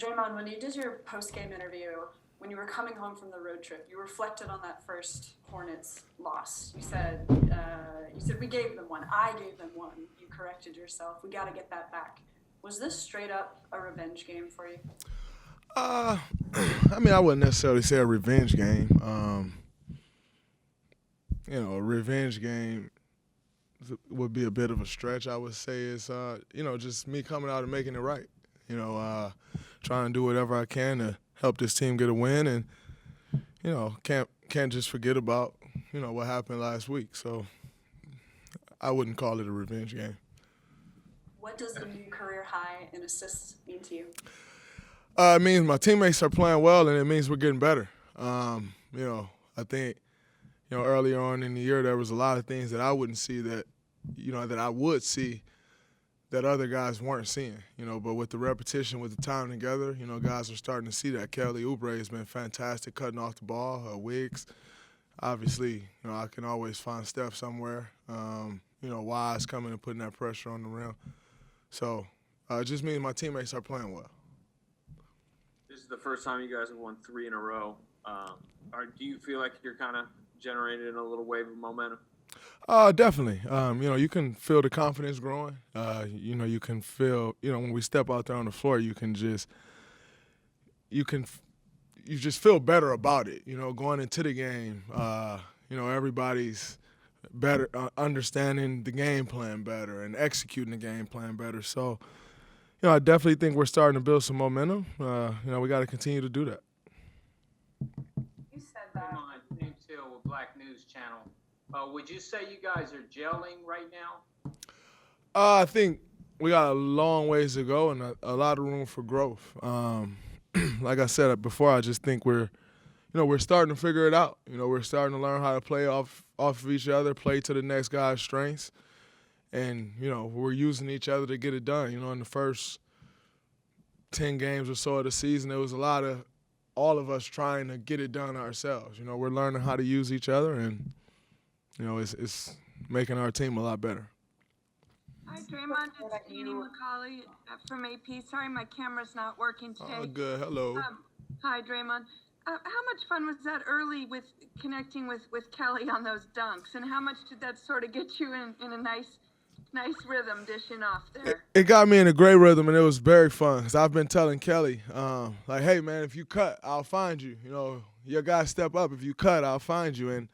Draymond, when you did your post-game interview, when you were coming home from the road trip, you reflected on that first Hornets loss. You said we gave them one. I gave them one. You corrected yourself. We got to get that back. Was this straight up a revenge game for you? Uh, I mean, I wouldn't necessarily say a revenge game. A revenge game would be a bit of a stretch. I would say it's just me coming out and making it right. Trying to do whatever I can to help this team get a win, and can't just forget about what happened last week. So I wouldn't call it a revenge game. What does the new career high in assists mean to you? It means my teammates are playing well, and it means we're getting better. I think earlier on in the year there was a lot of things that I wouldn't see that I would see that other guys weren't seeing. But with the repetition, with the time together, guys are starting to see that. Kelly Oubre has been fantastic cutting off the ball. Wiggs, obviously, I can always find Steph somewhere. Wise coming and putting that pressure on the rim. So it just means my teammates are playing well. This is the first time you guys have won 3 in a row. Do you feel like you're kind of generating a little wave of momentum? Definitely. You can feel the confidence growing. You can feel, when we step out there on the floor, you just feel better about it. Going into the game, everybody's better, understanding the game plan better and executing the game plan better. So, I definitely think we're starting to build some momentum. We got to continue to do that. You said that. James Hill with Black News Channel. Would you say you guys are gelling right now? I think we got a long ways to go and a lot of room for growth. Like I said before, I just think we're starting to figure it out. We're starting to learn how to play off of each other, play to the next guy's strengths. And, we're using each other to get it done. In the first 10 games or so of the season, there was a lot of all of us trying to get it done ourselves. We're learning how to use each other, and, it's making our team a lot better. Hi, Draymond. It's Jeannie McCauley from AP. Sorry, my camera's not working today. Oh, good. Hello. Hi, Draymond. How much fun was that early with connecting with Kelly on those dunks, and how much did that sort of get you in a nice rhythm dishing off there? It got me in a great rhythm, and it was very fun. Because I've been telling Kelly, hey, man, if you cut, I'll find you. Your guys step up. If you cut, I'll find you. And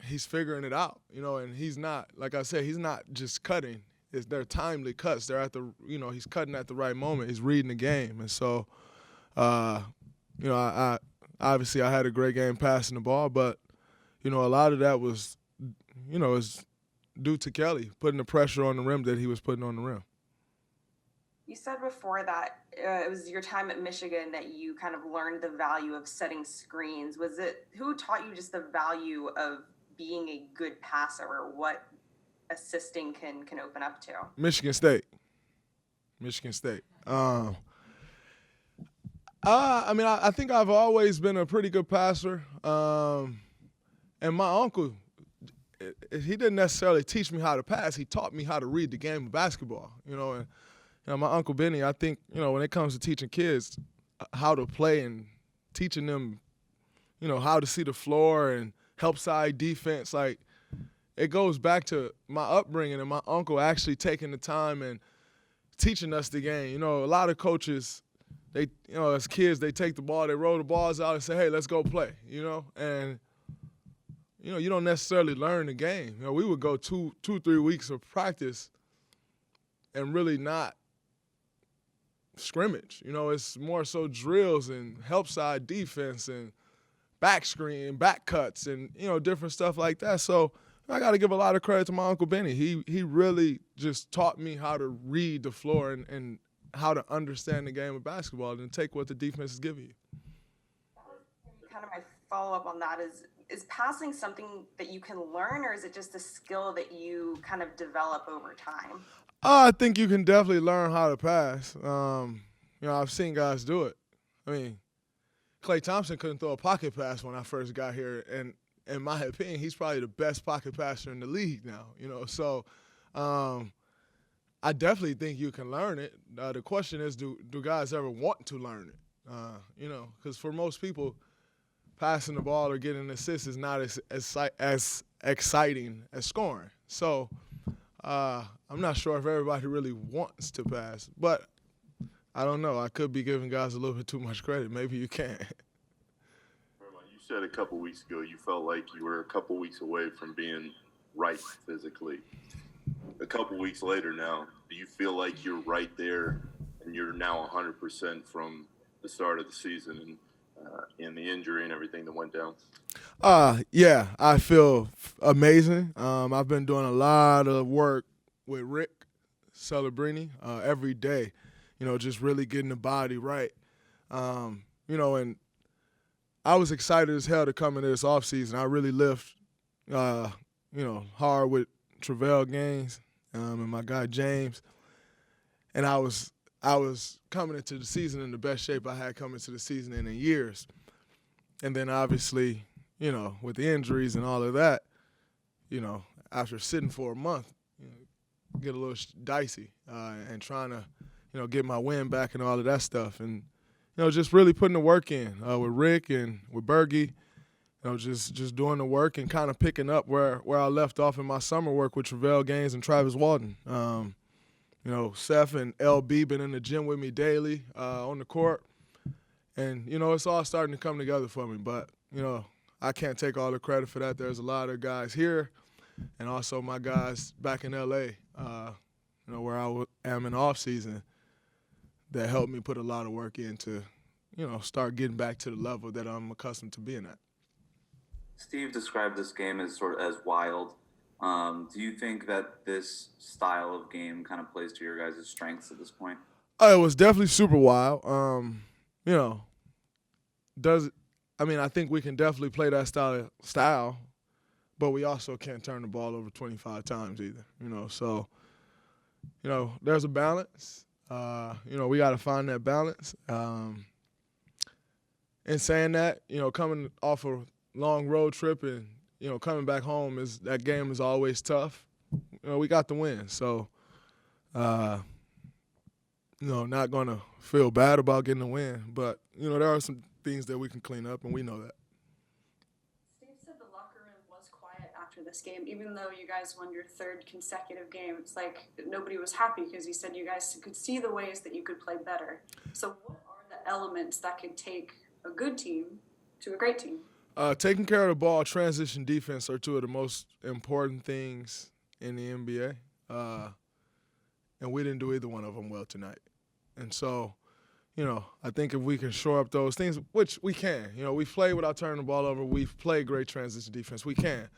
he's figuring it out, and he's not, like I said, he's not just cutting. They're timely cuts. They're at the, he's cutting at the right moment. He's reading the game. And so, I obviously I had a great game passing the ball, but, a lot of that was, is due to Kelly putting the pressure on the rim that he was putting on the rim. You said before that it was your time at Michigan that you kind of learned the value of setting screens. Who taught you just the value of being a good passer, or what assisting can open up to? Michigan State. I think I've always been a pretty good passer. And my uncle, he didn't necessarily teach me how to pass. He taught me how to read the game of basketball, And my Uncle Benny, I think, when it comes to teaching kids how to play and teaching them, how to see the floor and help side defense, like, it goes back to my upbringing and my uncle actually taking the time and teaching us the game. A lot of coaches, they, as kids, they take the ball, they roll the balls out and say, hey, let's go play, And, you don't necessarily learn the game. We would go 2-3 weeks of practice and really not scrimmage. It's more so drills and help side defense and back screen, back cuts, and, different stuff like that. So I got to give a lot of credit to my Uncle Benny. He really just taught me how to read the floor and how to understand the game of basketball and take what the defense is giving you. Kind of my follow-up on that is passing something that you can learn, or is it just a skill that you kind of develop over time? I think you can definitely learn how to pass. I've seen guys do it. Klay Thompson couldn't throw a pocket pass when I first got here, and in my opinion, he's probably the best pocket passer in the league now. So I I definitely think you can learn it. The question is, do guys ever want to learn it? Because for most people, passing the ball or getting an assist is not as exciting as scoring. So I'm not sure if everybody really wants to pass, but I don't know. I could be giving guys a little bit too much credit. Maybe you can. You said a couple weeks ago you felt like you were a couple weeks away from being right physically. A couple weeks later now, do you feel like you're right there and you're now 100% from the start of the season and the injury and everything that went down? Yeah, I feel amazing. I've been doing a lot of work with Rick Celebrini every day, just really getting the body right. And I was excited as hell to come into this offseason. I really lift, hard with Travell Gaines and my guy James. And I was coming into the season in the best shape I had come into the season in years. And then obviously, with the injuries and all of that, after sitting for a month, get a little dicey and trying to, get my wind back and all of that stuff. And, just really putting the work in with Rick and with Bergie, just doing the work and kind of picking up where I left off in my summer work with Travell Gaines and Travis Walton. Seth and LB been in the gym with me daily on the court. And, it's all starting to come together for me. But, I can't take all the credit for that. There's a lot of guys here and also my guys back in L.A., where I am in the offseason, that helped me put a lot of work in to, start getting back to the level that I'm accustomed to being at. Steve described this game as as wild. Do you think that this style of game kind of plays to your guys' strengths at this point? It was definitely super wild. I think we can definitely play that style, but we also can't turn the ball over 25 times either. So there's a balance. We got to find that balance. In saying that, coming off a long road trip and coming back home, that game is always tough. We got the win, so not gonna feel bad about getting the win, but there are some things that we can clean up, and we know that. Steve said the locker room was quiet after this game, even though you guys won your third consecutive game. It's like nobody was happy because he said you guys could see the ways that you could play better. So what are the elements that could take a good team to a great team? Taking care of the ball, transition defense are two of the most important things in the NBA. And we didn't do either one of them well tonight. And so, I think if we can shore up those things, which we can. We've played without turning the ball over. We've played great transition defense. We can.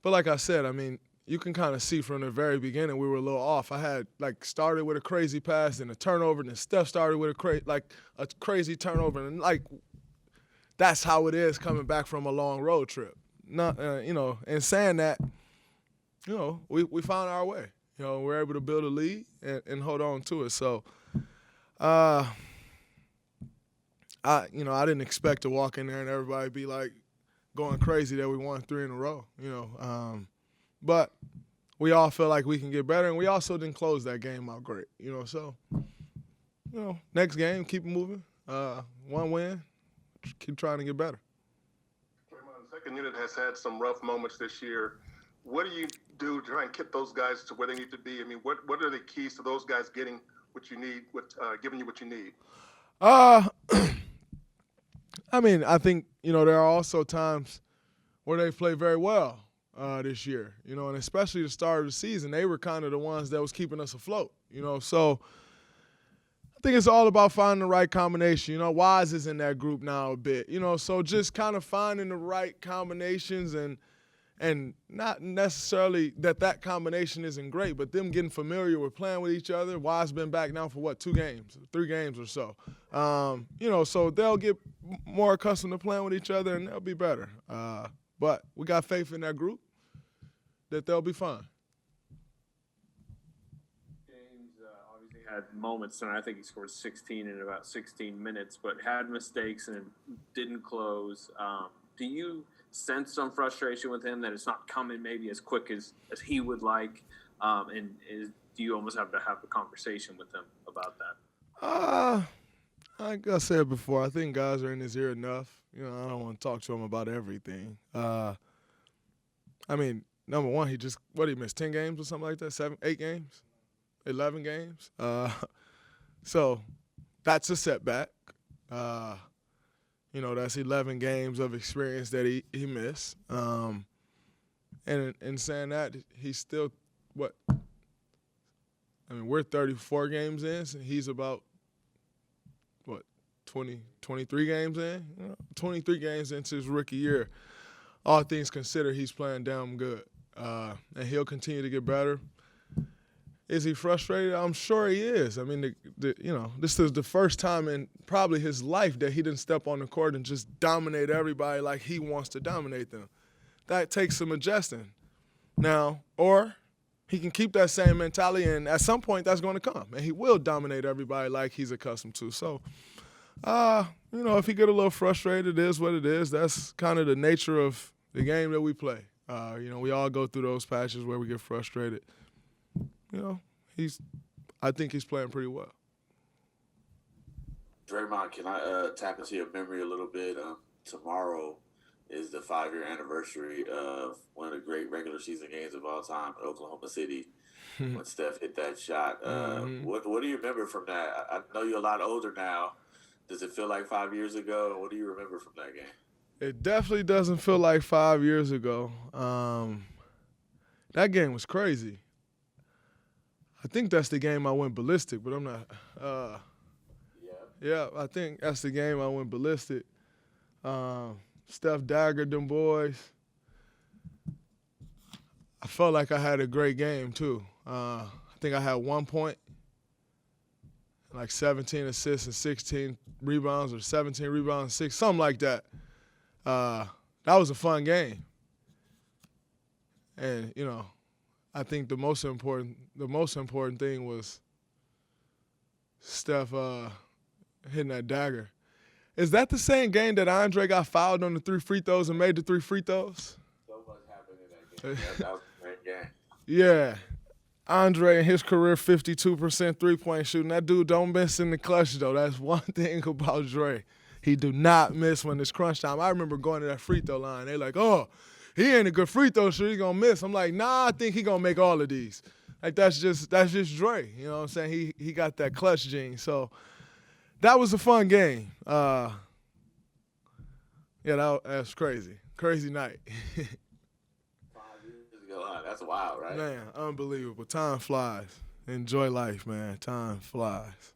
But like I said, you can kind of see from the very beginning we were a little off. I had, started with a crazy pass and a turnover, and then Steph started with a crazy turnover. And, that's how it is coming back from a long road trip. Not, and saying that, we found our way. We're able to build a lead and hold on to it. So, I didn't expect to walk in there and everybody be going crazy that we won 3 in a row. But we all feel like we can get better, and we also didn't close that game out great. So, next game, keep it moving. One win. Keep trying to get better. Draymond, the second unit has had some rough moments this year. What do you do to try and get those guys to where they need to be? What are the keys to those guys getting what you need, giving you what you need? I think, there are also times where they play very well this year, and especially the start of the season, they were kind of the ones that was keeping us afloat, so I think it's all about finding the right combination. Wise is in that group now a bit, so just kind of finding the right combinations and not necessarily that combination isn't great, but them getting familiar with playing with each other. Wise been back now for 3 games or so. So they'll get more accustomed to playing with each other and they'll be better. But we got faith in that group that they'll be fine. Had moments, and I think he scored 16 in about 16 minutes, but had mistakes and didn't close. Do you sense some frustration with him that it's not coming maybe as quick as he would like? And do you almost have to have a conversation with him about that? Like I said before, I think guys are in his ear enough. You know, I don't want to talk to him about everything. I mean, number one, he missed 10 games or something like that? 7, 8 games? 11 games? So that's a setback. You know, that's 11 games of experience that he missed. And in saying that, he's still, we're 34 games in, so he's about, 23 games in? 23 games into his rookie year. All things considered, he's playing damn good. And he'll continue to get better. Is he frustrated? I'm sure he is. I mean, this is the first time in probably his life that he didn't step on the court and just dominate everybody like he wants to dominate them. That takes some adjusting. Now, or he can keep that same mentality, and at some point that's going to come, and he will dominate everybody like he's accustomed to. So, if he get a little frustrated, it is what it is. That's kind of the nature of the game that we play. We all go through those patches where we get frustrated. I think he's playing pretty well. Draymond, can I tap into your memory a little bit? Tomorrow is the 5-year anniversary of one of the great regular season games of all time in Oklahoma City when Steph hit that shot. What do you remember from that? I know you're a lot older now. Does it feel like 5 years ago? What do you remember from that game? It definitely doesn't feel like 5 years ago. That game was crazy. I think that's the game I went ballistic, but I'm not. Yeah, I think that's the game I went ballistic. Steph daggered them boys. I felt like I had a great game, too. I think I had 1 point, like 17 assists and 16 rebounds, or 17 rebounds and 6, something like that. That was a fun game. And, I think the most important thing was Steph hitting that dagger. Is that the same game that Andre got fouled on the 3 free throws and made the 3 free throws? So much happened in that game. That was a great game. Yeah. Andre in his career, 52% three-point shooting. That dude don't miss in the clutch, though. That's one thing about Dre. He do not miss when it's crunch time. I remember going to that free throw line. They like, oh, he ain't a good free throw shooter. He gonna miss. I'm like, nah, I think he gonna make all of these. Like that's just Dre. You know what I'm saying? He got that clutch gene. So that was a fun game. Yeah, that's crazy. Crazy night. 5 years ago, that's wild, right? Man, unbelievable. Time flies. Enjoy life, man. Time flies.